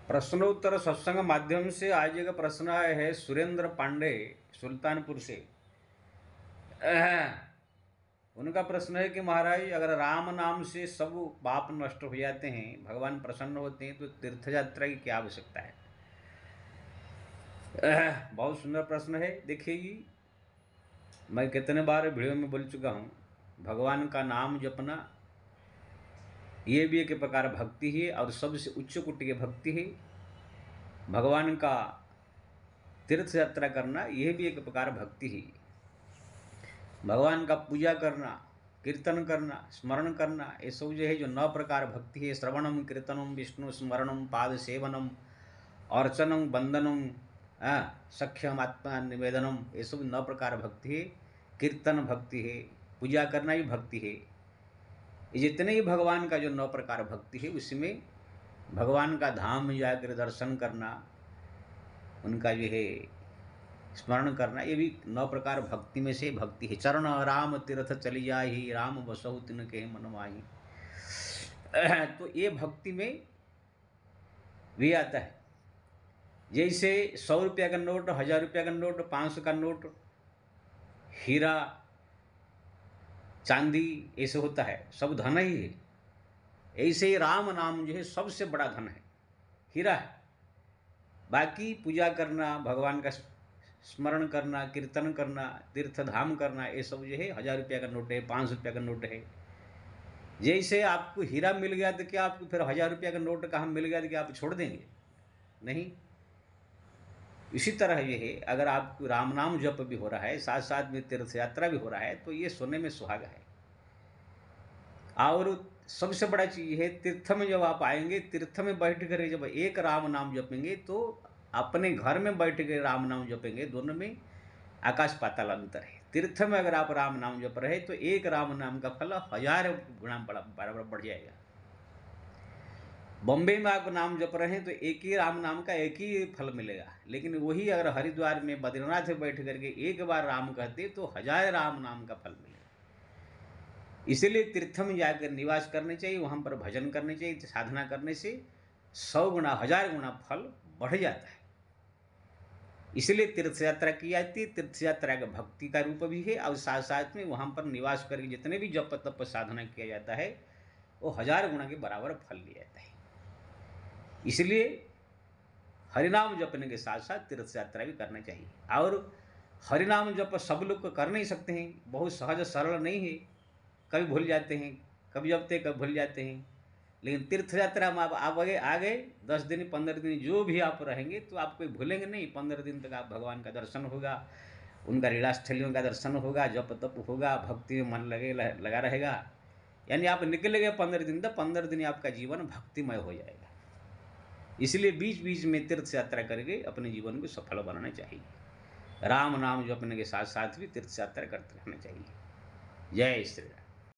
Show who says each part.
Speaker 1: प्रश्नोत्तर सत्संग माध्यम से आज एक प्रश्न आया है सुरेंद्र पांडे सुल्तानपुर से। उनका प्रश्न है कि महाराज, अगर राम नाम से सब पाप नष्ट हो जाते हैं, भगवान प्रसन्न होते हैं, तो तीर्थ यात्रा की क्या आवश्यकता है? बहुत सुंदर प्रश्न है। देखिए जी, मैं कितने बार वीडियो में बोल चुका हूँ, भगवान का नाम जपना ये भी एक प्रकार भक्ति है और सबसे उच्च कोटि की भक्ति है। भगवान का तीर्थ यात्रा करना यह भी एक प्रकार भक्ति है। भगवान का पूजा करना, कीर्तन करना, स्मरण करना, ये सब जो है जो 9 प्रकार भक्ति है। श्रवणम कीर्तनम विष्णु स्मरणम पाद सेवनम अर्चनम वंदनम सख्यम आत्मा निवेदनम, ये सब 9 प्रकार भक्ति है। कीर्तन भक्ति है, पूजा करना भी भक्ति है। ये जितने ही भगवान का जो 9 प्रकार भक्ति है, उसमें भगवान का धाम में जाकर दर्शन करना, उनका जो है स्मरण करना, ये भी 9 प्रकार भक्ति में से भक्ति है। चरण राम तीर्थ चली जाहि, राम बसहु तिनके मन माहि। तो ये भक्ति में भी आता है। जैसे 100 रुपया का नोट, 1000 रुपया का नोट, 500 का नोट, हीरा चांदी ऐसे होता है, सब धन ही है। ऐसे ही राम नाम जो है सबसे बड़ा धन है, हीरा है। बाकी पूजा करना, भगवान का स्मरण करना, कीर्तन करना, तीर्थ धाम करना, ये सब जो है 1000 रुपया का नोट है, 500 रुपया का नोट है। जैसे आपको हीरा मिल गया तो क्या आपको फिर 1000 रुपया का नोट कहाँ मिल गया तो क्या आप छोड़ देंगे? नहीं। इसी तरह ये है, अगर आपको राम नाम जप भी हो रहा है, साथ साथ में तीर्थ यात्रा भी हो रहा है, तो ये सोने में सुहागा है। और सबसे बड़ा चीज़ है, तीर्थ में जब आप आएंगे, तीर्थ में बैठ कर जब एक राम नाम जपेंगे, तो अपने घर में बैठ के राम नाम जपेंगे, दोनों में आकाश पाताल अंतर है। तीर्थ में अगर आप राम नाम जप रहे तो एक राम नाम का फल 1000 गुना बराबर बढ़ जाएगा। बॉम्बे में आप नाम जप रहे हैं तो एक ही राम नाम का एक ही फल मिलेगा, लेकिन वही अगर हरिद्वार में बद्रीनाथ में बैठ करके एक बार राम कहते तो 1000 राम नाम का फल मिलेगा। इसीलिए तीर्थ में जाकर निवास करने चाहिए, वहाँ पर भजन करने चाहिए। साधना करने से 100 गुना 1000 गुना फल बढ़ जाता है। इसलिए तीर्थ यात्रा की जाती है। तीर्थ यात्रा का भक्ति का रूप भी है और साथ साथ में वहाँ पर निवास करके जितने भी जप तप साधना किया जाता है, वो 1000 गुना के बराबर फल लिया जाता है। इसलिए हरिनाम जपने के साथ साथ तीर्थ यात्रा भी करना चाहिए। और हरिनाम जप सब लोग कर नहीं सकते हैं, बहुत सहज सरल नहीं है। कभी भूल जाते हैं, कभी जपते कभी भूल जाते हैं। लेकिन तीर्थ यात्रा में आप आ गए 10 दिन 15 दिन जो भी आप रहेंगे तो आप कोई भूलेंगे नहीं। 15 दिन तक आप भगवान का दर्शन होगा, उनका लीलास्थलियों का दर्शन होगा, जप तप होगा, भक्ति में मन लगा रहेगा। यानी आप निकलेंगे 15 दिन, तो 15 दिन आपका जीवन भक्तिमय हो जाएगा। इसलिए बीच बीच में तीर्थ यात्रा करके अपने जीवन को सफल बनाना चाहिए। राम नाम जपने के साथ साथ भी तीर्थ यात्रा करते रहना चाहिए। जय श्री राम।